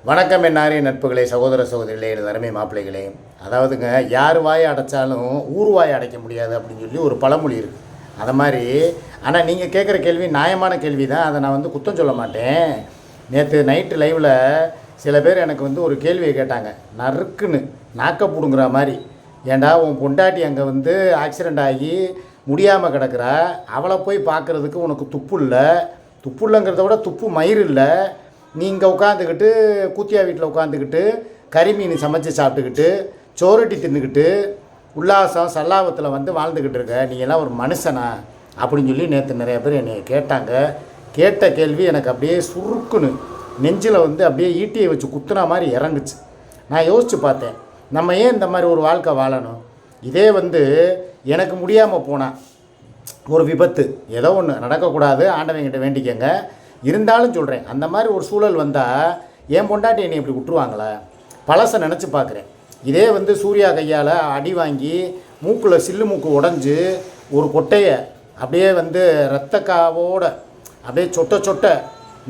வணக்கம் என்னாரே நட்புகளே, சகோதர சகோதரிகளே, எனது அருமை மாப்பிள்ளைகளே. அதாவதுங்க, யார் வாயை அடைச்சாலும் ஊர் வாயை அடைக்க முடியாது அப்படின்னு சொல்லி ஒரு பழமொழி இருக்குது. அதை மாதிரி. ஆனால் நீங்கள் கேட்குற கேள்வி நியாயமான கேள்வி தான். அதை நான் குத்தம் சொல்ல மாட்டேன். நேற்று நைட்டு லைவில் சில பேர் எனக்கு ஒரு கேள்வியை கேட்டாங்க. நறுக்குன்னு நாக்க பிடுங்குற மாதிரி. ஏண்டா உன் பொண்டாட்டி அங்கே ஆக்சிடெண்ட் ஆகி முடியாமல் கிடக்கிறா, அவளை போய் பார்க்குறதுக்கு உனக்கு துப்பு இல்லை. துப்பு இல்லைங்கிறத விட துப்பு மயிர் இல்லை. நீங்கள் உட்காந்துக்கிட்டு கூத்தியா வீட்டில் உட்காந்துக்கிட்டு கறி மீன் சமைச்சு சாப்பிட்டுக்கிட்டு சோரட்டி தின்னுக்கிட்டு உல்லாசம் சல்லாபத்தில் வாழ்ந்துக்கிட்டு இருக்க, நீங்கள்லாம் ஒரு மனுஷனா அப்படின்னு சொல்லி நேற்று நிறைய பேர் என்னை கேட்டாங்க. கேட்ட கேள்வி எனக்கு அப்படியே சுருக்குன்னு நெஞ்சில் அப்படியே ஈட்டியை வச்சு குத்துனா மாதிரி இறங்குச்சு. நான் யோசித்து பார்த்தேன், நம்ம ஏன் இந்த மாதிரி ஒரு வாழ்க்கை வாழணும்? இதே எனக்கு முடியாமல் போனால் ஒரு விபத்து ஏதோ ஒன்று நடக்கக்கூடாது, ஆண்டவங்கிட்ட வேண்டிக்கங்க. இருந்தாலும் சொல்கிறேன், அந்த மாதிரி ஒரு சூழல் வந்தால் என் பொண்டாட்டி என்னை இப்படி விட்டுருவாங்களே? பழசை நினச்சி பார்க்குறேன். இதே சூர்யா கையால் அடி வாங்கி மூக்கில் சில்லு மூக்கு உடஞ்சி ஒரு கொட்டையை அப்படியே ரத்தக்காவோட அப்படியே சொட்ட சொட்ட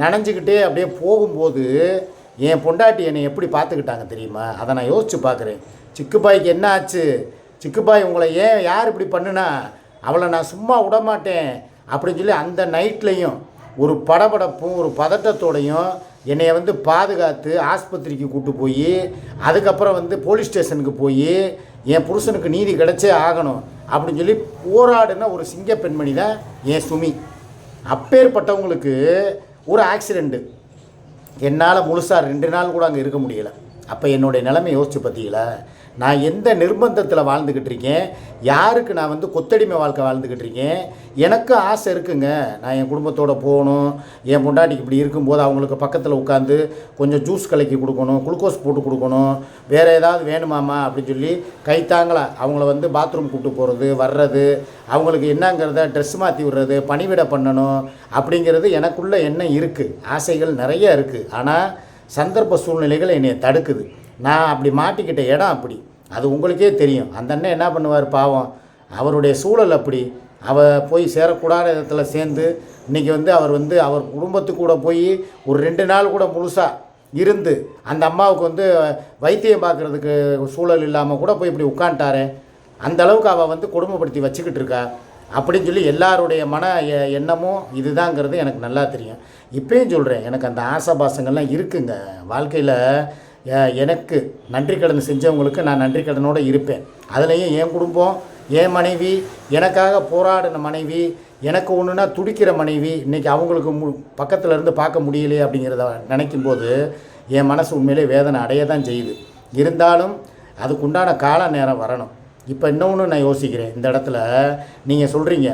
நனைஞ்சிக்கிட்டே அப்படியே போகும்போது என் பொண்டாட்டி என்னை எப்படி பார்த்துக்கிட்டாங்க தெரியுமா? அதை நான் யோசித்து பார்க்குறேன். சிக்குப்பாய்க்கு என்ன ஆச்சு? சிக்குப்பாய் உங்களை ஏன் யார் இப்படி பண்ணுனா? அவளை நான் சும்மா விடமாட்டேன் அப்படின்னு சொல்லி அந்த நைட்லேயும் ஒரு படபடப்பும் ஒரு பதட்டத்தோடையும் என்னை பாதுகாத்து ஆஸ்பத்திரிக்கு கூப்பிட்டு போய் அதுக்கப்புறம் போலீஸ் ஸ்டேஷனுக்கு போய் என் புருஷனுக்கு நீதி கிடைச்சே ஆகணும் அப்படின்னு சொல்லி போராடின ஒரு சிங்க பெண்மணி தான் என் சுமி. அப்பேற்பட்டவங்களுக்கு ஒரு ஆக்சிடெண்ட்டு, என்னால் முழுசாக 2 நாள் கூட அங்கே இருக்க முடியலை. அப்போ என்னுடைய நிலைமை யோசித்து பார்த்தீங்களா? நான் எந்த நிர்பந்தத்தில் வாழ்ந்துக்கிட்டு இருக்கேன்? யாருக்கு நான் கொத்தடிமை வாழ்க்கை வாழ்ந்துக்கிட்டு இருக்கேன்? எனக்கு ஆசை இருக்குங்க, நான் என் குடும்பத்தோடு போகணும். என் பொண்டாட்டிக்கு இப்படி இருக்கும்போது அவங்களுக்கு பக்கத்தில் உட்காந்து கொஞ்சம் ஜூஸ் கலக்கி கொடுக்கணும், குளுக்கோஸ் போட்டு கொடுக்கணும், வேறு ஏதாவது வேணுமாம்மா அப்படின்னு சொல்லி கைத்தாங்களா அவங்கள பாத்ரூம் கூப்பிட்டு போகிறது வர்றது, அவங்களுக்கு என்னங்கிறத ட்ரெஸ் மாற்றி விடுறது, பணிவிட பண்ணணும் அப்படிங்கிறது எனக்குள்ளே எண்ணம் இருக்குது. ஆசைகள் நிறைய இருக்குது. ஆனால் சந்தர்ப்ப சூழ்நிலைகள் என்னை தடுக்குது. நான் அப்படி மாட்டிக்கிட்ட இடம் அப்படி, அது உங்களுக்கே தெரியும். அந்த அண்ணன் என்ன பண்ணுவார் பாவம், அவருடைய சூழல் அப்படி. போய் சேரக்கூடாத இடத்துல சேர்ந்து இன்றைக்கி அவர் அவர் குடும்பத்துக்கு கூட போய் ஒரு 2 நாள் கூட முழுசாக இருந்து அந்த அம்மாவுக்கு வைத்தியம் பார்க்குறதுக்கு சூழல் இல்லாமல் கூட போய் இப்படி உட்காந்துட்டாரே. அந்த அளவுக்கு அவள் கொடுமைப்படுத்தி வச்சுக்கிட்டு இருக்கா அப்படின்னு சொல்லி எல்லாருடைய மன எண்ணமும் இதுதாங்கிறது எனக்கு நல்லா தெரியும். இப்போயும் சொல்கிறேன், எனக்கு அந்த ஆசாபாசங்கள்லாம் இருக்குங்க வாழ்க்கையில். எனக்கு நன்றி கடன் செஞ்சவங்களுக்கு நான் நன்றி கடனோடு இருப்பேன். அதுலேயும் என் குடும்பம், என் மனைவி, எனக்காக போராடின மனைவி, எனக்கு ஒன்றுனா துடிக்கிற மனைவி, இன்றைக்கி அவங்களுக்கு பக்கத்தில் இருந்து பார்க்க முடியலையே அப்படிங்கிறத நினைக்கும்போது என் மனசு உண்மையிலே வேதனை அடைய தான் செய்யுது. இருந்தாலும் அதுக்குண்டான கால நேரம் வரணும். இப்போ இன்னொன்று நான் யோசிக்கிறேன். இந்த இடத்துல நீங்கள் சொல்கிறீங்க,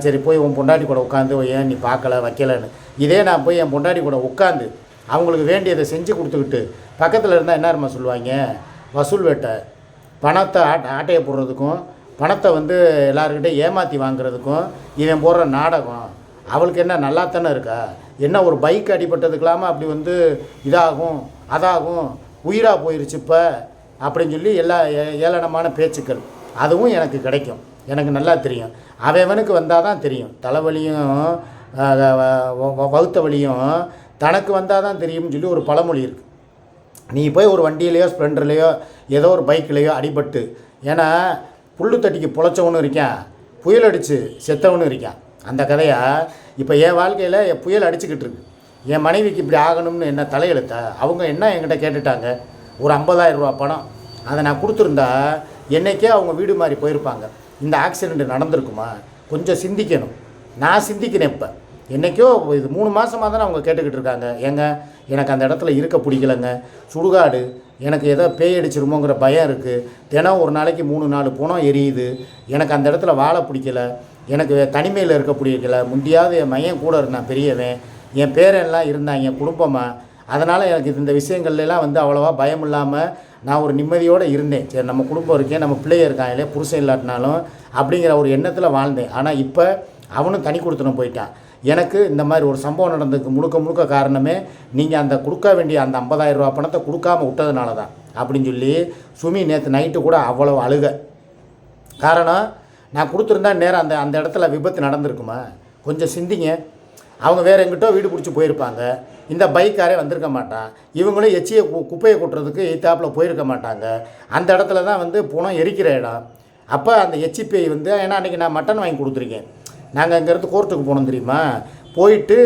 சரி போய் உன் பொண்டாட்டி கூட உட்காந்து ஏன் நீ பார்க்கல வைக்கலன்னு. இதே நான் போய் என் பொண்டாட்டி கூட உட்காந்து அவங்களுக்கு வேண்டியதை செஞ்சு கொடுத்துக்கிட்டு பக்கத்தில் இருந்தால் என்ன சொல்லுவாங்க? வசூல் வேட்டை, பணத்தை ஆட்டையை போடுறதுக்கும் பணத்தை எல்லாருக்கிட்டே ஏமாற்றி வாங்குறதுக்கும் இவன் போடுற நாடகம். அவளுக்கு என்ன நல்லா தானே இருக்கா? என்ன ஒரு பைக் அடிபட்டதுக்கெல்லாமல் அப்படி இதாகும் அதாகும் உயிராக போயிடுச்சு இப்போ அப்படின்னு சொல்லி எல்லா ஏளனமான பேச்சுக்கள். அதுவும் எனக்கு கிடைக்கும், எனக்கு நல்லா தெரியும். அவனுக்கு வந்தால் தான் தெரியும். தலைவலியும் வகுத்த வலியும் தனக்கு வந்தால் தான் தெரியும்னு சொல்லி ஒரு பழமொழி இருக்குது. நீ போய் ஒரு வண்டியிலையோ ஸ்ப்ளெண்டர்லையோ ஏதோ ஒரு பைக்லேயோ அடிபட்டு, ஏன்னா புல்லு தட்டிக்கு பொழைச்சவனும் இருக்கான், புயல் அடித்து செத்தவனும் இருக்கான். அந்த கதையாக இப்போ என் வாழ்க்கையில் என் புயல் அடிச்சுக்கிட்டு இருக்கு. என் மனைவிக்கு இப்படி ஆகணும்னு என்ன தலையெழுத்தா? அவங்க என்ன என்கிட்ட கேட்டுட்டாங்க, ஒரு 50,000 ரூபா பணம். அதை நான் கொடுத்துருந்தா என்றைக்கே அவங்க வீடு மாதிரி போயிருப்பாங்க. இந்த ஆக்சிடெண்ட் நடந்திருக்குமா? கொஞ்சம் சிந்திக்கணும். நான் சிந்திக்கிறேன். இப்போ என்றைக்கோ இது 3 மாதமாக தானே அவங்க கேட்டுக்கிட்டு இருக்காங்க. ஏங்க எனக்கு அந்த இடத்துல இருக்க பிடிக்கலைங்க, சுடுகாடு, எனக்கு ஏதோ பேய் அடிச்சிருமோங்கிற பயம் இருக்குது, தினம் ஒரு நாளைக்கு 3-4 புணம் எரியுது, எனக்கு அந்த இடத்துல வாழ பிடிக்கலை, எனக்கு தனிமையில் இருக்க பிடிக்கலை. முந்தியாவது என் மையன் கூட இருந்தான் பெரியவன், என் பேரெல்லாம் இருந்தாங்க என் குடும்பமாக. அதனால் எனக்கு இந்த விஷயங்கள்லாம் அவ்வளோவா பயம் இல்லாமல் நான் ஒரு நிம்மதியோடு இருந்தேன். சரி நம்ம குடும்பம் இருக்கேன், நம்ம பிள்ளைய இருக்காங்களே, புருஷன் இல்லாட்டினாலும் அப்படிங்கிற ஒரு எண்ணத்தில் வாழ்ந்தேன். ஆனால் இப்போ அவனும் தனி கொடுத்துன்னு போயிட்டான். எனக்கு இந்த மாதிரி ஒரு சம்பவம் நடந்ததுக்கு முழுக்க காரணமே நீங்கள் அந்த கொடுக்க வேண்டிய அந்த 50,000 ரூபா பணத்தை கொடுக்காமல் விட்டதுனால தான் அப்படின்னு சொல்லி சுமி நேற்று நைட்டு கூட அவ்வளோ அழுக. காரணம், நான் கொடுத்துருந்தா நேரம் அந்த இடத்துல விபத்து நடந்திருக்குமா? கொஞ்சம் சிந்திங்க. அவங்க வேறு எங்கிட்டோ வீடு பிடிச்சி போயிருப்பாங்க. இந்த பைக்காரே வந்திருக்க மாட்டான். இவங்களும் எச்சியை குப்பையை கொட்டுறதுக்கு எய்த்தாப்பில் போயிருக்க மாட்டாங்க. அந்த இடத்துல தான் வந்து புணம் எரிக்கிற இடம். அப்போ அந்த எச்சிப்பேய் வந்து ஏன்னா அன்றைக்கி நான் மட்டன் வாங்கி கொடுத்துருக்கேன். நாங்கள் அங்கேருந்து கோர்ட்டுக்கு போனோம் தெரியுமா, போயிட்டு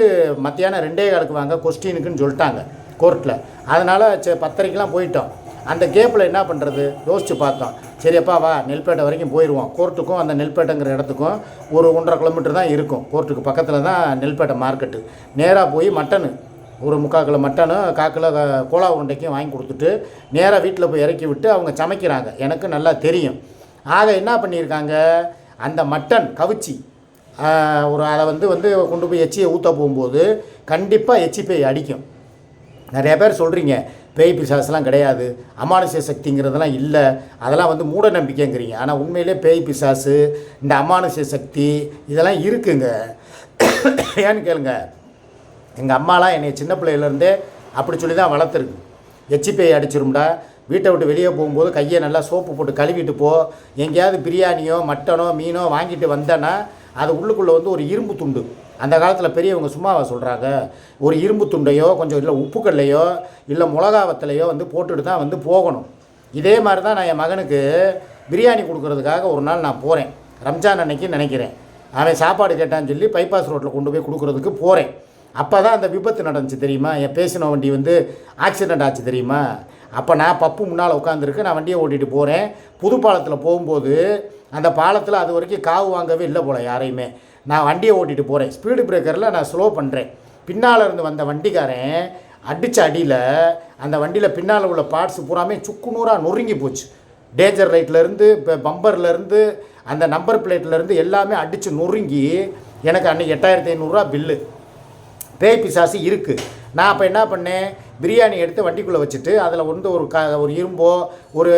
மத்தியானம் 2:15 வாங்க கொஸ்டினுக்குன்னு சொல்லிட்டாங்க கோர்ட்டில். அதனால் 10:30 போயிட்டோம். அந்த கேப்பில் என்ன பண்ணுறது யோசித்து பார்த்தோம். சரியப்பா வா நெல்பேட்டை வரைக்கும் போயிடுவோம். கோர்ட்டுக்கும் அந்த நெல்பேட்டைங்கிற இடத்துக்கும் ஒரு 1.5 கிலோமீட்டர் தான் இருக்கும். கோர்ட்டுக்கு பக்கத்தில் தான் நெல்பேட்டை மார்க்கெட்டு. நேராக போய் மட்டனு ஒரு 3/4 கிலோ மட்டனும் 1/4 கிலோ கோலா உருண்டைக்கும் வாங்கி கொடுத்துட்டு நேராக வீட்டில் போய் இறக்கி விட்டு அவங்க சமைக்கிறாங்க. எனக்கு நல்லா தெரியும். ஆக என்ன பண்ணியிருக்காங்க, அந்த மட்டன் கவிச்சி அதை வந்து கொண்டு போய் எச்சியை ஊற்ற போகும்போது கண்டிப்பாக எச்சி பேய் அடிக்கும். நிறைய பேர் சொல்கிறீங்க பேய் பிசாசுலாம் கிடையாது, அமானுஷ்ய சக்திங்கிறதெல்லாம் இல்லை, அதெல்லாம் வந்து மூட நம்பிக்கைங்கிறீங்க. ஆனால் உண்மையிலே பேய் பிசாசு இந்த அமானுஷ்ய சக்தி இதெல்லாம் இருக்குங்க. ஏன்னு கேளுங்க, எங்கள் அம்மாலாம் என்னை சின்ன பிள்ளையிலேருந்தே அப்படி சொல்லி தான் வளர்த்துருக்கு. எச்சி பேய் அடிச்சிரும்டா, வீட்டை விட்டு வெளியே போகும்போது கையை நல்லா சோப்பு போட்டு கழுவிட்டு போ, எங்கேயாவது பிரியாணியோ மட்டனோ மீனோ வாங்கிட்டு வந்தேன்னா அது உள்ளுக்குள்ளே வந்து ஒரு இரும்பு துண்டு, அந்த காலத்தில் பெரியவங்க சும்மாவை சொல்கிறாங்க, ஒரு இரும்பு துண்டையோ கொஞ்சம் இல்லை உப்புக்கல்லையோ இல்லை மிளகாவத்திலையோ வந்து போட்டுட்டு தான் வந்து போகணும். இதே மாதிரி தான் நான் என் மகனுக்கு பிரியாணி கொடுக்குறதுக்காக ஒரு நாள் நான் போகிறேன். ரம்ஜான் அன்னைக்கு நினைக்கிறேன். அவன் சாப்பாடு கேட்டான்னு சொல்லி பைபாஸ் ரோட்டில் கொண்டு போய் கொடுக்குறதுக்கு போகிறேன். அப்போ தான் அந்த விபத்து நடந்துச்சு தெரியுமா, என் பேசின வண்டி வந்து ஆக்சிடெண்ட் ஆச்சு தெரியுமா. அப்போ நான் பப்பு முன்னால் உட்காந்துருக்கு, நான் வண்டியை ஓட்டிகிட்டு போகிறேன். புது பாலத்தில் போகும்போது அந்த பாலத்தில் அது வரைக்கும் காவு வாங்கவே இல்லை போல் யாரையுமே. நான் வண்டியை ஓட்டிகிட்டு போகிறேன், ஸ்பீடு பிரேக்கரில் நான் ஸ்லோ பண்ணுறேன். பின்னால் இருந்து வந்த வண்டிக்காரன் அடித்த அடியில் அந்த வண்டியில் பின்னால் உள்ள பார்ட்ஸ் பூராமே சுக்குநூறாக நொறுங்கி போச்சு. டேஞ்சர் லைட்லேருந்து இப்போ பம்பர்லேருந்து அந்த நம்பர் பிளேட்லேருந்து எல்லாமே அடித்து நொறுங்கி எனக்கு அன்றைக்கி 8500 பில்லு. பேய் பிசாசு இருக்குது. நான் அப்போ என்ன பண்ணேன், பிரியாணி எடுத்து வண்டிக்குள்ளே வச்சுட்டு அதில் வந்து ஒரு இரும்போ ஒரு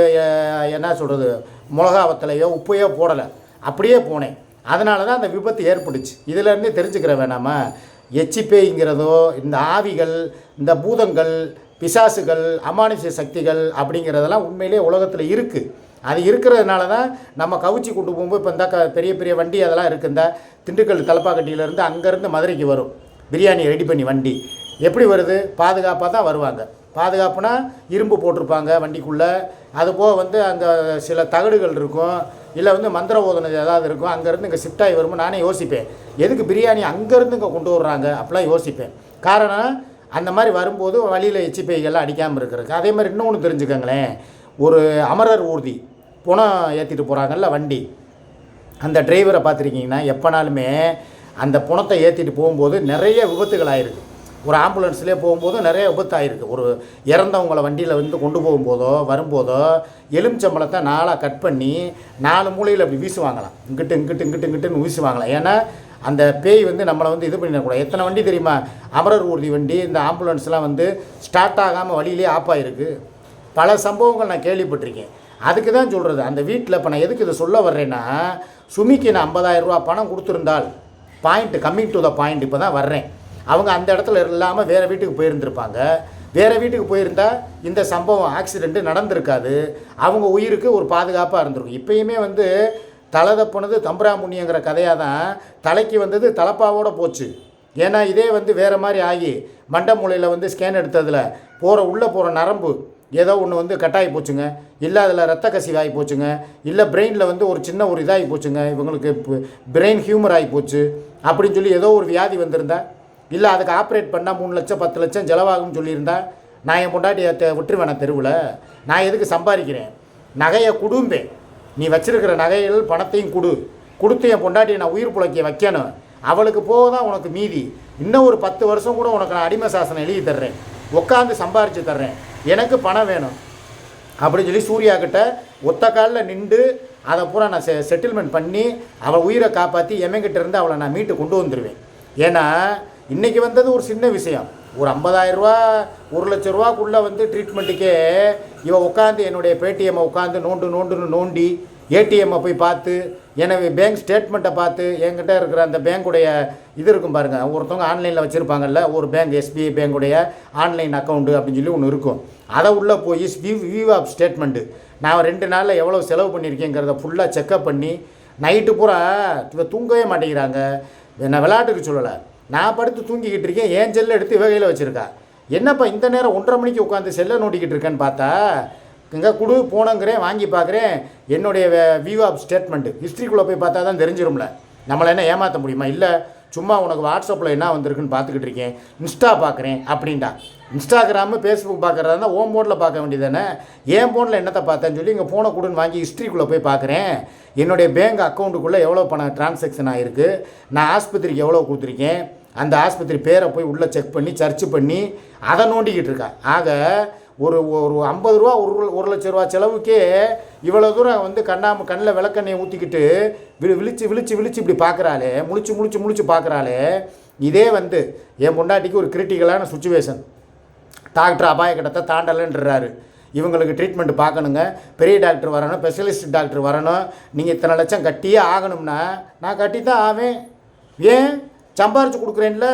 என்ன சொல்கிறது மிளகா வத்தலையோ உப்பையோ போடலை, அப்படியே போனேன். அதனால தான் அந்த விபத்து ஏற்பட்டுச்சு. இதிலேருந்தே தெரிஞ்சுக்கிற வேணாமா, எச்சி பேய்ங்கிறதோ இந்த ஆவிகள் இந்த பூதங்கள் பிசாசுகள் அமானுஷ்ய சக்திகள் அப்படிங்கிறதெல்லாம் உண்மையிலே உலகத்தில் இருக்குது. அது இருக்கிறதுனால தான் நம்ம கவிச்சி கொண்டு போகும்போது இப்போ இந்த பெரிய பெரிய வண்டி அதெல்லாம் இருக்குது. இந்த திண்டுக்கல் தலப்பாக்கட்டியிலேருந்து அங்கேருந்து மதுரைக்கு வரும் பிரியாணி ரெடி பண்ணி வண்டி. எப்படி வருது, பாதுகாப்பாக தான் வருவாங்க. பாதுகாப்புனா இரும்பு போட்டிருப்பாங்க வண்டிக்குள்ளே. அதுபோக வந்து அங்கே சில தகடுகள் இருக்கும், இல்லை வந்து மந்திர ஓதனை ஏதாவது இருக்கும். அங்கேருந்து இங்கே ஷிஃப்ட் ஆகி வரும்போது நானே யோசிப்பேன், எதுக்கு பிரியாணி அங்கேருந்து இங்கே கொண்டு வர்றாங்க அப்படிலாம் யோசிப்பேன். காரணம் அந்த மாதிரி வரும்போது வழியில் எச்சி பேய்கள்லாம் அடிக்காமல் இருக்கிறதுக்கு. அதே மாதிரி இன்னொன்று தெரிஞ்சுக்கங்களேன், ஒரு அமரர் ஊர்தி புணம் ஏற்றிட்டு போகிறாங்கல்ல வண்டி, அந்த டிரைவரை பார்த்துருக்கீங்கன்னா எப்போனாலுமே அந்த புணத்தை ஏற்றிட்டு போகும்போது நிறைய விபத்துகள் ஆகிருக்கு. ஒரு ஆம்புலன்ஸ்லேயே போகும்போது நிறைய விபத்து ஆகிருக்கு. ஒரு இறந்தவங்களை வண்டியில் வந்து கொண்டு போகும்போதோ வரும்போதோ எலுமிச்சம்பழத்தை 4 கட் பண்ணி 4 மூலையில் அப்படி வீசுவாங்களாம். இங்கிட்டுன்னு வீசுவாங்களாம். ஏன்னா அந்த பேய் வந்து நம்மளை வந்து இது பண்ணிடக்கூடாது. எத்தனை வண்டி தெரியுமா, அமரர் ஊர்தி வண்டி இந்த ஆம்புலன்ஸ்லாம் வந்து ஸ்டார்ட் ஆகாமல் வழியிலே ஆஃப் ஆகிருக்கு. பல சம்பவங்கள் நான் கேள்விப்பட்டிருக்கேன். அதுக்கு தான் சொல்கிறது, அந்த வீட்டில் இப்போ நான் எதுக்கு இதை சொல்ல வர்றேன்னா, சுமிக்கு நான் 50,000 பணம் கொடுத்துருந்தால் point coming to the point இப்போ தான் வர்றேன். அவங்க அந்த இடத்துல இல்லாமல் வேறு வீட்டுக்கு போயிருந்திருப்பாங்க. வேறு வீட்டுக்கு போயிருந்தால் இந்த சம்பவம் ஆக்சிடெண்ட்டு நடந்திருக்காது. அவங்க உயிருக்கு ஒரு பாதுகாப்பாக இருந்திருக்கும். இப்போயுமே வந்து தலை தப்புனது தம்புராமுனிங்கிற கதையாக தான் தலைக்கு வந்தது தலப்பாவோடு போச்சு. ஏன்னா இதே வந்து வேறு மாதிரி ஆகி மண்டை மூலையில் வந்து ஸ்கேன் எடுத்ததில் உள்ளே போகிற நரம்பு ஏதோ ஒன்று வந்து கட்டாகி போச்சுங்க, இல்லை அதில் ரத்த கசிவு ஆகி போச்சுங்க, இல்லை பிரெயினில் வந்து ஒரு சின்ன ஒரு இதாகி போச்சுங்க, இவங்களுக்கு பிரெயின் ஹியூமர் ஆகி போச்சு அப்படின்னு சொல்லி ஏதோ ஒரு வியாதி வந்திருந்தா, இல்லை அதுக்கு ஆப்ரேட் பண்ணால் 3 லட்சம் 10 லட்சம் செலவாகும்னு சொல்லியிருந்தா நான் என் பொண்டாட்டி விட்டுருவேன். தெருவில் நான் எதுக்கு சம்பாதிக்கிறேன், நகையை குடும்பேன், நீ வச்சிருக்கிற நகைகள் பணத்தையும் கொடுத்து என் பொண்டாட்டியை நான் உயிர் புழைக்க வைக்கணும், அவளுக்கு போக தான் உனக்கு மீதி, இன்னும் ஒரு 10 வருஷம் கூட உனக்கு நான் அடிமை சாசனம் எழுதி தர்றேன், உட்காந்து சம்பாரித்து தர்றேன், எனக்கு பணம் வேணும் அப்படின்னு சொல்லி சூர்யா கிட்ட ஒத்த காலில் நின்று அதை பூரா நான் செட்டில்மெண்ட் பண்ணி அவள் உயிரை காப்பாற்றி எமங்கிட்ட இருந்து அவளை நான் மீட்டு கொண்டு வந்துடுவேன். ஏன்னா இன்றைக்கி வந்தது ஒரு சின்ன விஷயம், ஒரு 50,000 1 லட்ச ரூபாக்குள்ளே வந்து ட்ரீட்மெண்ட்டுக்கே இவன் உட்காந்து என்னுடைய பேடிஎம்மை உட்காந்து நோண்டி ஏடிஎம்மை போய் பார்த்து எனக்கு பேங்க் ஸ்டேட்மெண்ட்டை பார்த்து என்கிட்ட இருக்கிற அந்த பேங்க்குடைய இது இருக்கும் பாருங்கள், ஒருத்தவங்க ஆன்லைனில் வச்சுருப்பாங்கல்ல, ஒரு பேங்க் எஸ்பிஐ பேங்குடைய ஆன்லைன் அக்கௌண்ட்டு அப்படின்னு சொல்லி ஒன்று இருக்கும். அதை உள்ளே போய் வியூ ஆஃப் ஸ்டேட்மெண்ட்டு நான் 2 நாளில் எவ்வளோ செலவு பண்ணியிருக்கேங்கிறத ஃபுல்லாக செக்கப் பண்ணி நைட்டு பூரா தூங்கவே மாட்டேங்கிறாங்க. நான் விளையாட்டுக்கு சொல்லலை, நான் படுத்து தூங்கிக்கிட்டு இருக்கேன், என் செல்லை எடுத்து இவ கையில் வச்சுருக்கா. என்னப்பா இந்த நேரம் 1:30 மணிக்கு உட்காந்து செல்லை நோண்டிக்கிட்டு இருக்கேன்னு பார்த்தா, இங்கே குடு போனங்கிறேன், வாங்கி பார்க்குறேன். என்னுடைய வியூ ஆஃப் ஸ்டேட்மெண்ட்டு ஹிஸ்ட்ரிக்குள்ளே போய் பார்த்தா தான் தெரிஞ்சிரும்ல. நம்மளை என்ன ஏமாற்ற முடியுமா? இல்லை சும்மா உனக்கு வாட்ஸ்அப்பில் என்ன வந்திருக்குன்னு பார்த்துக்கிட்டு இருக்கேன், இன்ஸ்டா பார்க்குறேன் அப்படின்டா. இன்ஸ்டாகிராமு ஃபேஸ்புக் பார்க்குறதா இருந்தால் ஓம் ஃபோனில் பார்க்க வேண்டியதானே. ஏன் ஃபோனில் என்னத்தை பார்த்தேன்னு சொல்லி இங்கே ஃபோனை கொடுன்னு வாங்கி ஹிஸ்ட்ரிக்குள்ளே போய் பார்க்குறேன். என்னுடைய பேங்க் அக்கௌண்ட்டுக்குள்ளே எவ்வளோ பணம் ட்ரான்சாக்ஷன் ஆகிருக்கு, நான் ஆஸ்பத்திரிக்கு எவ்வளோ கொடுத்துருக்கேன், அந்த ஆஸ்பத்திரி பேரை போய் உள்ளே செக் பண்ணி சர்ச் பண்ணி அதை நோண்டிக்கிட்டு இருக்கா. ஆக ஒரு 50 ரூபா, 1 லட்ச ரூபா செலவுக்கே இவ்வளோ தூரம் வந்து கண்ணில் விளக்கெண்ணெயை ஊற்றிக்கிட்டு விழிச்சு இப்படி பார்க்குறாளே, முழிச்சு பார்க்குறாளே. இதே வந்து என் பொண்டாட்டிக்கு ஒரு கிரிட்டிக்கலான சுச்சுவேஷன், டாக்டர் அபாயக்கட்டத்தை தாண்டலைன்றாரு. இவங்களுக்கு ட்ரீட்மெண்ட் பார்க்கணுங்க, பெரிய டாக்டர் வரணும், ஸ்பெஷலிஸ்ட் டாக்டர் வரணும். நீங்கள் இத்தனை லட்சம் கட்டியே ஆகணும்னா நான் கட்டி தான் ஆவேன். ஏன் சம்பாரித்து கொடுக்குறேன்ல,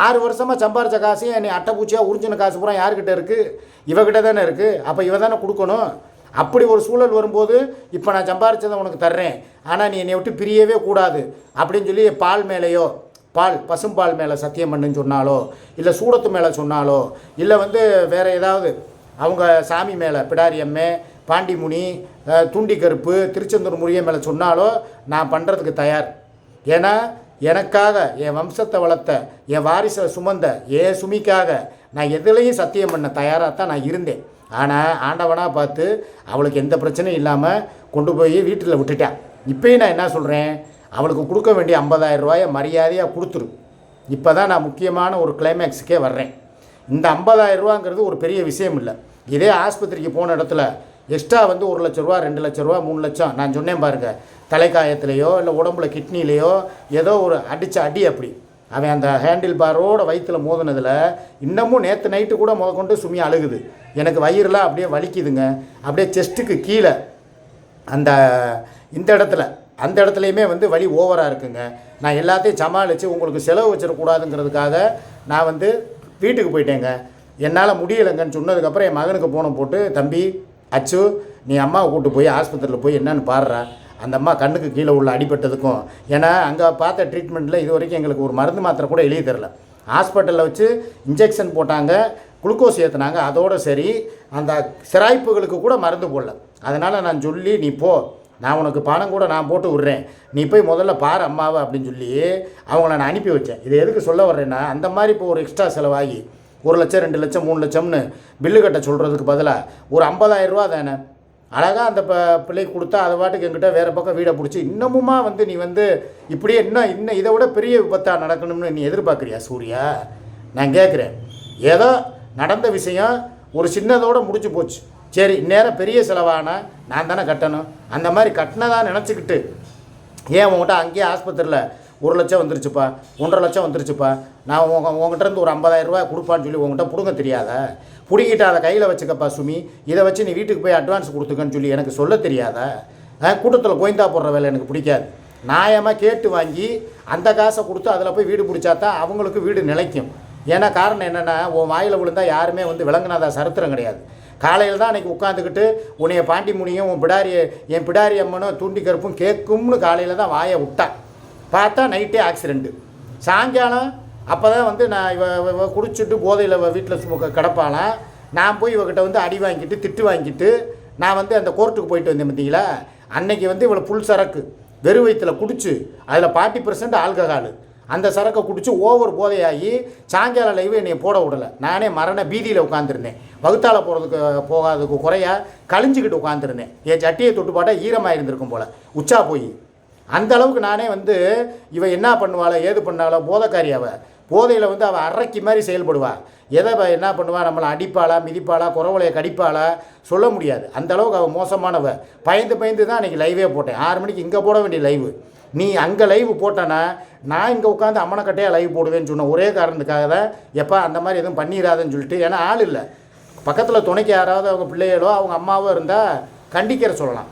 6 வருஷமாக சம்பாரித்த காசையும் என்னை அட்டைப்பூச்சியாக உறிஞ்சின காசு பூரா யார்கிட்ட இருக்குது? இவகிட்ட தானே இருக்குது. அப்போ இவ தானே கொடுக்கணும். அப்படி ஒரு சூழல் வரும்போது இப்போ நான் சம்பாரித்ததை உனக்கு தர்றேன், ஆனால் நீ என்னை விட்டு பிரியவே கூடாது அப்படின்னு சொல்லி பால் மேலேயோ, பசும்பால் மேலே சத்தியம் பண்ணுன்னு சொன்னாலோ, இல்லை சூடத்து மேலே சொன்னாலோ, இல்லை வந்து வேறு ஏதாவது அவங்க சாமி மேலே பிடாரியம்மே, பாண்டிமுனி, துண்டிக்கருப்பு, திருச்செந்தூர் முருகன் மேலே சொன்னாலோ நான் பண்ணுறதுக்கு தயார். ஏன்னா எனக்காக, என் வம்சத்தை வளர்த்த, என் வாரிசை சுமந்த என் சுமிக்காக நான் எதுலேயும் சத்தியம் பண்ண தயாராக தான் நான் இருந்தேன். ஆனால் ஆண்டவனாக பார்த்து அவளுக்கு எந்த பிரச்சனையும் இல்லாமல் கொண்டு போய் வீட்டில் விட்டுட்டேன். இப்போயும் நான் என்ன சொல்கிறேன், அவளுக்கு கொடுக்க வேண்டிய 50,000 ரூபாயை மரியாதையாக கொடுத்துரு. இப்போ தான் நான் முக்கியமான ஒரு கிளைமேக்ஸுக்கே வர்றேன். இந்த 50,000 ரூபாங்கிறது ஒரு பெரிய விஷயம் இல்லை. இதே ஆஸ்பத்திரிக்கு போன இடத்துல எக்ஸ்ட்ரா வந்து 1 லட்ச ரூபா, 2 லட்ச ரூபா, 3 லட்சம் நான் சொன்னேன் பாருங்கள், தலைக்காயத்துலேயோ இல்லை உடம்புல கிட்னிலேயோ ஏதோ ஒரு அடித்த அடி. அப்படி அவன் அந்த ஹேண்டில் பாரோட வயிற்றில் மோதினதில் இன்னமும் நேற்று நைட்டு கூட கொண்டு சுமி அழுகுது. எனக்கு வயிறுலாம் அப்படியே வலிக்குதுங்க, அப்படியே செஸ்ட்டுக்கு கீழே இந்த இடத்துல அந்த இடத்துலையுமே வந்து வலி ஓவராக இருக்குங்க. நான் எல்லாத்தையும் சமாளித்து உங்களுக்கு செலவு வச்சிடக்கூடாதுங்கிறதுக்காக நான் வந்து வீட்டுக்கு போயிட்டேங்க. என்னால் முடியலைங்கன்னு சொன்னதுக்கப்புறம் என் மகனுக்கு ஃபோனை போட்டு, தம்பி அச்சு நீ அம்மாவை கூப்பிட்டு போய் ஆஸ்பத்திரியில் போய் என்னன்னு பாடுறா, அந்த அம்மா கண்ணுக்கு கீழே உள்ள அடிபட்டதுக்கும். ஏன்னா அங்கே பார்த்த ட்ரீட்மெண்ட்டில் இது வரைக்கும் எங்களுக்கு ஒரு மருந்து மாத்திரை கூட எழுதி தரல. ஹாஸ்பிட்டலில் வச்சு இன்ஜெக்ஷன் போட்டாங்க, குளுக்கோஸ் ஏற்றுனாங்க, அதோடு சரி அந்த சிராய்ப்புகளுக்கு கூட மருந்து போடல. அதனால் நான் சொல்லி நீ போ, நான் உனக்கு பணம் கூட நான் போட்டு விட்றேன், நீ போய் முதல்ல பாரு அம்மாவை அப்படின்னு சொல்லி அவங்கள நான் அனுப்பி வச்சேன். இதை எதுக்கு சொல்ல வர்றேன்னா, அந்த மாதிரி இப்போ ஒரு எக்ஸ்ட்ரா செலவாகி 1 லட்சம், 2 லட்சம், 3 லட்சம்னு பில்லு கட்ட சொல்கிறதுக்கு பதிலாக ஒரு 50,000 ரூபா தானே அழகாக அந்த பிள்ளைக்கு கொடுத்தா அதை பாட்டுக்கு என்கிட்ட வேறு பக்கம் வீடை பிடிச்சி இன்னமுமா வந்து நீ வந்து இப்படியே இன்னும் இதை விட பெரிய விபத்தாக நடக்கணும்னு நீ எதிர்பார்க்குறியா சூர்யா? நான் கேட்குறேன். ஏதோ நடந்த விஷயம் ஒரு சின்னதோடு முடிச்சு போச்சு. சரி, இந்நேரம் பெரிய செலவானா நான் தானே கட்டணும். அந்த மாதிரி கட்டினதாக நினச்சிக்கிட்டு ஏன் உங்கள்கிட்ட அங்கேயே ஆஸ்பத்திரியில் 1 லட்சம் வந்துருச்சுப்பா, 1.5 லட்சம் வந்துருச்சுப்பா, நான் உங்கள்கிட்ட ஒரு 50,000 ரூபா கொடுப்பான்னு சொல்லி உங்கள்கிட்ட பிடுங்க தெரியாதா? பிடிக்கிட்டு அதை கையில் வச்சுக்கப்பா சுமி, இதை வச்சு நீ வீட்டுக்கு போய் அட்வான்ஸ் கொடுத்துக்கன்னு சொல்லி எனக்கு சொல்ல தெரியாதா? கூட்டத்தில் கோயந்தா போடுற வேலை எனக்கு பிடிக்காது. நியாயமாக கேட்டு வாங்கி அந்த காசை கொடுத்து அதில் போய் வீடு பிடிச்சா தான் அவங்களுக்கு வீடு நிலைக்கும். ஏன்னா காரணம் என்னென்னா, உன் வாயில் விழுந்தால் யாருமே வந்து விளங்குனாதா சரித்திரம் கிடையாது. காலையில் தான் அன்றைக்கி உட்காந்துக்கிட்டு உன்னைய பாண்டி முனியும் என் பிடாரி அம்மனும் தூண்டி கருப்பும் கேட்கும்னு காலையில் தான் வாயை விட்டா. பார்த்தா நைட்டே ஆக்சிடெண்ட்டு. சாயங்காலம் அப்போ தான் வந்து நான் இவ குடிச்சிட்டு போதையில் வீட்டில் கிடப்பாலாம். நான் போய் இவகிட்ட வந்து அடி வாங்கிட்டு திட்டு வாங்கிட்டு நான் வந்து அந்த கோர்ட்டுக்கு போயிட்டு வந்தேன். பார்த்தீங்களா, அன்னைக்கு வந்து இவளை புல் சரக்கு வெறும் வயிற்றில் குடிச்சு அதில் 40% ஆல்கஹாலு, அந்த சரக்கை குடிச்சு ஓவர் போதையாகி சாயங்காலம் லைவு என்னை போட விடலை. நானே மரண பீதியில் உட்காந்துருந்தேன். வகுத்தால் போகாததுக்கு குறையாக கழிஞ்சிக்கிட்டு உட்காந்துருந்தேன். என் சட்டியை தொட்டு பாட்டா ஈரமாக இருந்திருக்கும் போல் உச்சா போய். அந்த அளவுக்கு நானே வந்து இவன் என்ன பண்ணுவாளோ ஏது பண்ணாலோ போதைக்காரி. அவள் போதையில் வந்து அவள் அரைக்கி மாதிரி செயல்படுவாள். எதை என்ன பண்ணுவாள், நம்மளை அடிப்பாளா, மிதிப்பாளா, குறவலையை கடிப்பாளா சொல்ல முடியாது. அந்த அளவுக்கு அவள் மோசமானவ. பயந்து தான் அன்றைக்கி லைவே போட்டேன். 6 மணிக்கு இங்கே போட வேண்டிய லைவு நீ அங்கே லைவ் போட்டேன்னா நான் இங்கே உட்காந்து அம்மனைக்கட்டையாக லைவ் போடுவேன்னு சொன்ன ஒரே காரணத்துக்காக தான் எப்போ அந்த மாதிரி எதுவும் பண்ணிடாதுன்னு சொல்லிட்டு. ஏன்னா ஆள் இல்லை பக்கத்தில், துணைக்கு யாராவது அவங்க பிள்ளைகளோ அவங்க அம்மாவோ இருந்தால் கண்டிக்கிற சொல்லலாம்.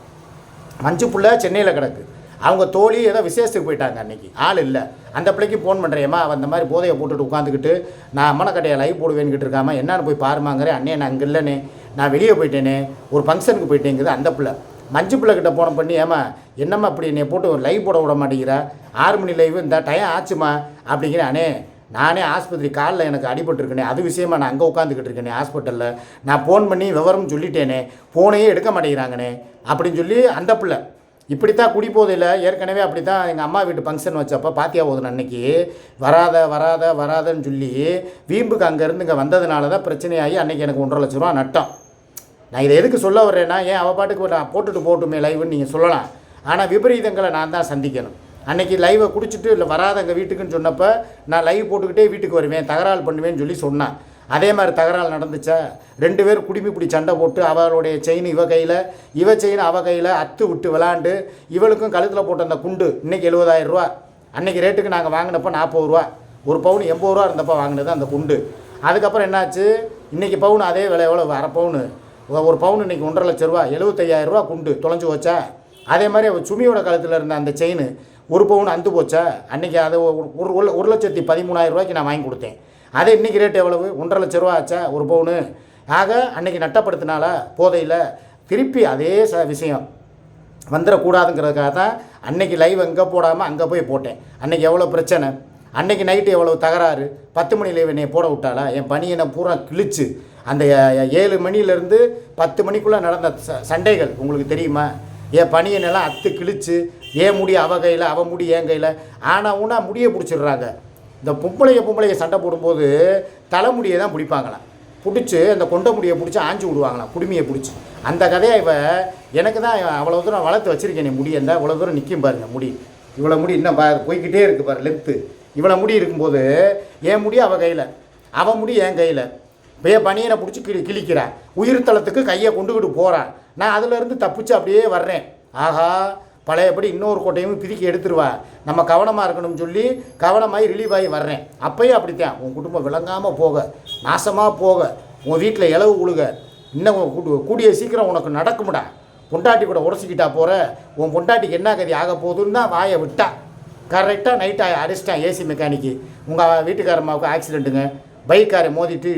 மஞ்சு பிள்ளை சென்னையில் கிடக்கு, அவங்க தோழி ஏதோ விசேஷத்துக்கு போயிட்டாங்க, அன்றைக்கி ஆள் இல்லை. அந்த பிள்ளைக்கு ஃபோன் பண்ணுறேம்மா, அவன் அந்த மாதிரி போதையை போட்டுட்டு உட்காந்துக்கிட்டு நான் அம்மனைக்கட்டையை லைவ் போடுவேன்னுக்கிட்டு இருக்காமல் என்னென்னு போய் பாருமாங்கிறேன். அண்ணே நான் அங்கே இல்லைனே, நான் வெளியே போயிட்டேனே, ஒரு ஃபங்க்ஷனுக்கு போயிட்டேங்குது அந்த பிள்ளை. மஞ்சு பிள்ளைக்கிட்ட ஃபோன் பண்ணி, ஏமா என்னம்மா அப்படி என்னை போட்டு ஒரு லைவ் போட விட மாட்டேங்கிறா, 6 மணி லைவ் இந்த டைம் ஆச்சுமா அப்படிங்கிற. அண்ணே நானே ஆஸ்பத்திரி காலில் எனக்கு அடிபட்டுருக்கேனே, அது விஷயமா நான் அங்கே உட்காந்துக்கிட்டு இருக்கேனே ஹாஸ்பிட்டலில், நான் ஃபோன் பண்ணி விவரம் சொல்லிட்டேனே, ஃபோனையே எடுக்க மாட்டேங்கிறாங்கண்ணே அப்படின்னு சொல்லி அந்த பிள்ளை இப்படித்தான் குடி போதையில் ஏற்கனவே அப்படி தான் எங்கள் அம்மா வீட்டு ஃபங்க்ஷன் வச்சப்போ பாத்தியா போதுன்னு அன்னைக்கு வராதன்னு சொல்லி வீம்புக்கு அங்கேருந்து இங்கே வந்ததுனால தான் பிரச்சனையாகி அன்றைக்கி எனக்கு 1.5 லட்ச ரூபா நட்டம். நான் இதை எதுக்கு சொல்ல வர்றேன்னா, ஏன் அவள் பாட்டுக்கு நான் போட்டுட்டு போட்டுமே லைவுன்னு நீங்கள் சொல்லலாம், ஆனால் விபரீதங்களை நான் தான் சந்திக்கணும். அன்றைக்கி லைவை குடிச்சிட்டு இல்லை வராத எங்கள் வீட்டுக்குன்னு சொன்னப்போ நான் லைவ் போட்டுக்கிட்டே வீட்டுக்கு வருவேன், தகராறு பண்ணுவேன்னு சொல்லி சொன்னான். அதே மாதிரி தகராறு நடந்துச்சா, 2 பேர் குடிமி பிடி சண்டை போட்டு அவளுடைய செயின் இவ கையில், இவ செயின் அவ கையில் அத்து விட்டு விளாண்டு, இவளுக்கும் கழுத்தில் போட்ட அந்த குண்டு இன்றைக்கி 70,000 ரூபா. அன்றைக்கி ரேட்டுக்கு நாங்கள் வாங்கினப்போ 40 ரூபா, ஒரு பவுன் 80 ரூபா இருந்தப்போ வாங்கினது அந்த குண்டு. அதுக்கப்புறம் என்னாச்சு, இன்றைக்கி பவுன் அதே விலை எவ்வளோ, அரை பவுனு, ஒரு பவுன் இன்றைக்கி 1.5 லட்ச ரூபா, 75,000 ரூபா குண்டு தொலைஞ்சு போச்சா. அதே மாதிரி அவள் சுமியோட கழுத்தில் இருந்த அந்த செயின் ஒரு பவுன் அந்து போச்சா. அன்றைக்கி அதை 1,13,000 ரூபாய்க்கு நான் வாங்கி கொடுத்தேன். அதே இன்றைக்கி ரேட் எவ்வளவு, 1.5 லட்ச ரூபா ஆச்சா ஒரு பவுனு. ஆக அன்றைக்கி நட்டப்படுத்தினால போதையில் திருப்பி அதே விஷயம் வந்துடக்கூடாதுங்கிறதுக்காக தான் அன்றைக்கி லைவ் எங்கே போடாமல் அங்கே போய் போட்டேன். அன்றைக்கி எவ்வளோ பிரச்சனை, அன்றைக்கி நைட்டு எவ்வளோ தகராறு, 10 மணி லைவ் என்னை போட விட்டாளா, என் பணியை பூரா கிழிச்சு அந்த 7 மணிலேருந்து 10 மணிக்குள்ளே நடந்த சண்டைகள் உங்களுக்கு தெரியுமா. என் பணியனெல்லாம் அத்து கிழிச்சு, ஏன் முடி அவ கையில், அவன் முடி என் கையில், ஆனால் ஊனா முடியை பிடிச்சிடுறாங்க. இந்த பொம்பளைய சண்டை போடும்போது தலைமுடியை தான் பிடிப்பாங்களாம், பிடிச்சி அந்த கொண்ட முடியை பிடிச்சி ஆஞ்சி விடுவாங்களாம், குடுமையை பிடிச்சி. அந்த கதையை எனக்கு தான் அவ்வளோ தூரம் வளர்த்து வச்சுருக்கேன். நீ முடி இருந்தால் இவ்வளோ தூரம் நிற்கும் பாருங்கள், முடி இவ்வளோ முடி இன்னும் போய்கிட்டே இருக்குது பாரு லென்த்து. இவ்வளோ முடி இருக்கும்போது என் முடி அவள் கையில், அவன் முடி என் கையில், பனியனை பிடிச்சி கிழிக்கிறான், உயிர் தளத்துக்கு கையை கொண்டுக்கிட்டு போகிறான். நான் அதிலேருந்து தப்பிச்சு அப்படியே வர்றேன். ஆஹா, பழையபடி இன்னொரு கோட்டையும் பிரிக்கி எடுத்துருவா, நம்ம கவனமாக இருக்கணும்னு சொல்லி கவனமாகி ரிலீவ் ஆகி வர்றேன். அப்போயும் அப்படித்தான், உன் குடும்பம் விளங்காமல் போக, நாசமாக போக, உன் வீட்டில் இலவு உழுக, இன்னும் கூடிய சீக்கிரம் உனக்கு நடக்கும்டா. பொண்டாட்டி கூட உடச்சிக்கிட்டா போகிற, உன் பொண்டாட்டிக்கு என்ன கதி ஆக போகுதுன்னு தான் வாயை விட்டா. கரெக்டாக நைட்டாக அடிச்சிட்டான் ஏசி மெக்கானிக்கு. உங்கள் வீட்டுக்காரம்மாவுக்கு ஆக்சிடெண்ட்டுங்க, பைக்காரை மோதிட்டு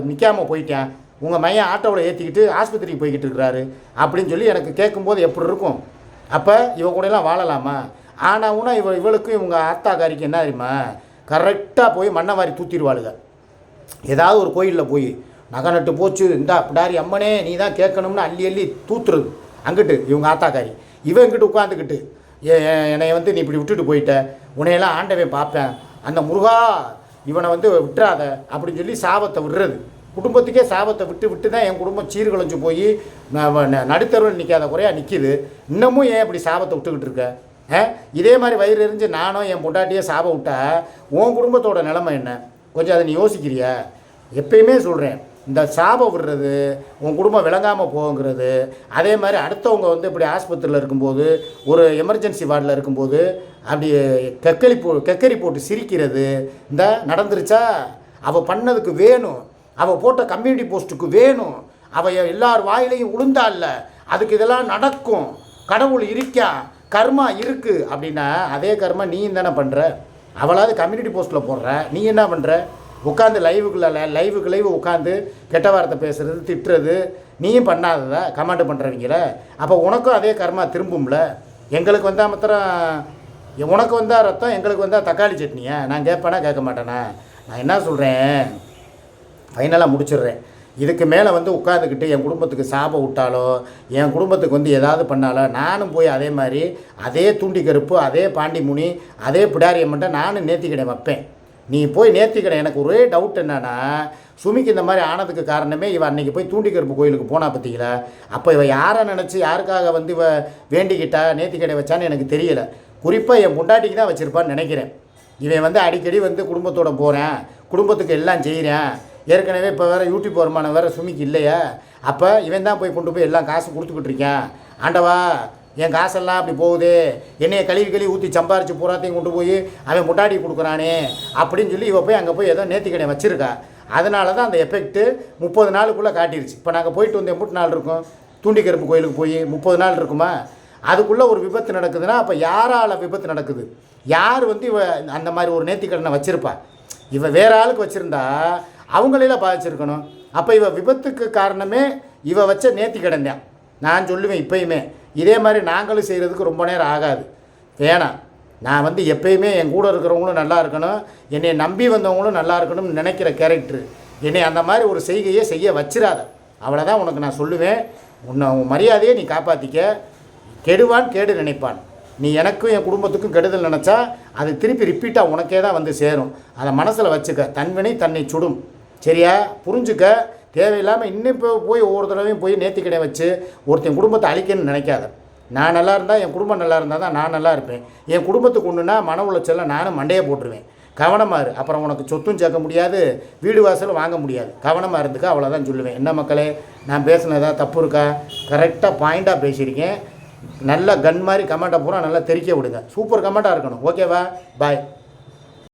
நிற்காமல் போயிட்டேன், உங்கள் மையன் ஆட்டோவில் ஏற்றிக்கிட்டு ஆஸ்பத்திரிக்கு போய்கிட்டு இருக்கிறாரு அப்படின்னு சொல்லி எனக்கு கேட்கும்போது எப்படி இருக்கும். அப்போ இவ கூடலாம் வாழலாமா. ஆனால் ஊனா இவளுக்கும் இவங்க ஆத்தாக்காரிக்கு என்ன தெரியுமா, கரெக்டாக போய் மண்ணை வாரி தூத்திடுவாளுங்க. ஏதாவது ஒரு கோயிலில் போய் நகை நட்டு போச்சு, இந்தா பிடாரி அம்மனே நீ தான் கேட்கணும்னு அள்ளி அள்ளி தூத்துறது அங்கிட்டு இவங்க ஆத்தாக்காரி. இவன் இங்கிட்டு உட்காந்துக்கிட்டு என்னை நீ இப்படி விட்டுட்டு போயிட்ட, உன்னையெல்லாம் ஆண்டவன் பார்ப்பேன், அந்த முருகா இவனை விட்டுறாத அப்படின்னு சொல்லி சாபத்தை விடுறது. குடும்பத்துக்கே சாபத்தை விட்டு தான் என் குடும்பம் சீர்குலைஞ்சு போய் நடுத்தருவில் நிற்காத குறையாக நிற்கிது. இன்னமும் ஏன் இப்படி சாபத்தை விட்டுக்கிட்டு இருக்க? இதே மாதிரி வயிறு எரிஞ்சு நானும் என் பொண்டாட்டியே சாபம் விட்டா உன் குடும்பத்தோட நிலைமை என்ன, கொஞ்சம் அதை நீ யோசிக்கிறியா? எப்பயுமே சொல்கிறேன், இந்த சாபம் விடுறது, உன் குடும்பம் விளங்காமல் போகுங்கிறது, அதே மாதிரி அடுத்தவங்க இப்படி ஆஸ்பத்திரியில் இருக்கும்போது, ஒரு எமர்ஜென்சி வார்டில் இருக்கும்போது அப்படி கெக்கரி போட்டு சிரிக்கிறது, இந்த நடந்துருச்சா அவள் பண்ணதுக்கு வேணும், அவள் போட்ட கம்யூனிட்டி போஸ்ட்டுக்கு வேணும், அவள் எல்லார் வாயிலையும் உளுந்தா இல்லை, அதுக்கு இதெல்லாம் நடக்கும், கடவுள் இருக்கா, கர்மா இருக்குது அப்படின்னா அதே கர்மா நீயும் தானே பண்ணுற. அவளாவது கம்யூனிட்டி போஸ்ட்டில் போடுற, நீ என்ன பண்ணுற? உட்காந்து லைவுக்கு உட்காந்து கெட்ட வார்த்தை பேசுகிறது, திட்டுறது, நீயும் பண்ணாததா கமெண்ட் பண்ணுறவங்கள. அப்போ உனக்கும் அதே கர்மா திரும்பும்ல. எங்களுக்கு வந்தால் மாத்திரம் உனக்கு வந்தால் ரத்தம், எங்களுக்கு வந்தால் தக்காளி சட்னியா? நான் கேட்பேனா கேட்க மாட்டேனா? நான் என்ன சொல்கிறேன், ஃபைனலாக முடிச்சிடுறேன். இதுக்கு மேலே உட்காந்துக்கிட்டு என் குடும்பத்துக்கு சாபம் விட்டாலோ, என் குடும்பத்துக்கு ஏதாவது பண்ணாலோ, நானும் போய் அதே மாதிரி அதே தூண்டி கருப்பு, அதே பாண்டி முனி, அதே பிடாரியம்மன்ட்ட நானும் நேர்த்திக்கடை வைப்பேன். நீ போய் நேர்த்திக்கடை. எனக்கு ஒரே டவுட் என்னன்னா, சுமிக்கு இந்த மாதிரி ஆனதுக்கு காரணமே இவன் அன்றைக்கி போய் தூண்டி கருப்பு கோயிலுக்கு போனா பார்த்தீங்களா, அப்போ இவன் யாரை நினச்சி யாருக்காக இவ வேண்டிக்கிட்டா நேர்த்திக்கடை வச்சான்னு எனக்கு தெரியலை. குறிப்பாக என் பொண்டாட்டிக்கு தான் வச்சுருப்பான்னு நினைக்கிறேன். இவன் அடிக்கடி குடும்பத்தோடு போகிறேன், குடும்பத்துக்கு எல்லாம் செய்கிறேன், ஏற்கனவே இப்போ வேறு யூடியூப் வருமானம் வேறு சுமிக்கு இல்லையா, அப்போ இவன் தான் போய் கொண்டு போய் எல்லாம் காசு கொடுத்துக்கிட்டு இருக்கேன். ஆண்டவா என் காசெல்லாம் அப்படி போகுது, என்னையை கழுவி ஊற்றி சம்பாரித்து பூராத்தையும் கொண்டு போய் அவன் முட்டாடி கொடுக்குறானே அப்படின்னு சொல்லி இவ போய் அங்கே போய் ஏதோ நேர்த்திக்கடை வச்சுருக்கா. அதனால தான் அந்த எஃபெக்ட்டு 30 நாளுக்குள்ளே காட்டிடுச்சு. இப்போ நாங்கள் போயிட்டு வந்து 8 நாள் இருக்கும் தூண்டி கருப்பு கோயிலுக்கு போய் 30 நாள் இருக்குமா, அதுக்குள்ளே ஒரு விபத்து நடக்குதுன்னா அப்போ யாரால் விபத்து நடக்குது? யார் இவ அந்த மாதிரி ஒரு நேர்த்திக்கடனை வச்சுருப்பா? இவ வேறு ஆளுக்கு வச்சுருந்தா அவங்களெல்லாம் பாதிச்சிருக்கணும். அப்போ இவ விபத்துக்கு காரணமே இவ வச்ச நேர்த்திக்கடன் தான். நான் சொல்லுவேன் இப்பயுமே இதே மாதிரி நாங்களும் செய்கிறதுக்கு ரொம்ப நேரம் ஆகாது, வேணாம். நான் வந்து எப்பயுமே என் கூட இருக்கிறவங்களும் நல்லா இருக்கணும், என்னை நம்பி வந்தவங்களும் நல்லா இருக்கணும்னு நினைக்கிற கேரக்டரு. என்னை அந்த மாதிரி ஒரு செய்கையை செய்ய வச்சிடாத. அவ்வளோதான் உனக்கு நான் சொல்லுவேன். உன் மரியாதையை நீ காப்பாற்றிக்க. கெடுவான் கேடு நினைப்பான். நீ எனக்கும் என் குடும்பத்துக்கும் கெடுதல் நினச்சா அது திருப்பி ரிப்பீட்டாக உனக்கே தான் வந்து சேரும். அதை மனசில் வச்சுக்க. தன்வினை தன்னை சுடும். சரியா? புரிஞ்சுக்க. தேவையில்லாமல் இன்னும் இப்போ போய் ஒவ்வொரு தடவையும் போய் நேர்த்திக்கடை வச்சு ஒருத்தன் குடும்பத்தை அழிக்கணும்னு நினைக்காத. நான் நல்லா இருந்தால் என் குடும்பம் நல்லா இருந்தால் தான் நான் நல்லா இருப்பேன். என் குடும்பத்துக்கு ஒன்றுனா மன உளைச்சலில் நானும் மண்டையை போட்டுருவேன். கவனமாக இரு. அப்புறம் உனக்கு சொத்தும் சேர்க்க முடியாது, வீடு வாசலும் வாங்க முடியாது. கவனமாக இருந்துக்க. அவ்வளோதான் சொல்லுவேன். என்ன மக்களே, நான் பேசுனதா தப்பு இருக்கா? கரெக்டாக பாயிண்ட்டாக பேசியிருக்கேன். நல்லா கன் மாதிரி கமெண்ட்டை பூரா நல்லா தெரிக்க விடுங்க. சூப்பர் கமெண்ட்டாக இருக்கணும். ஓகேவா? பாய்.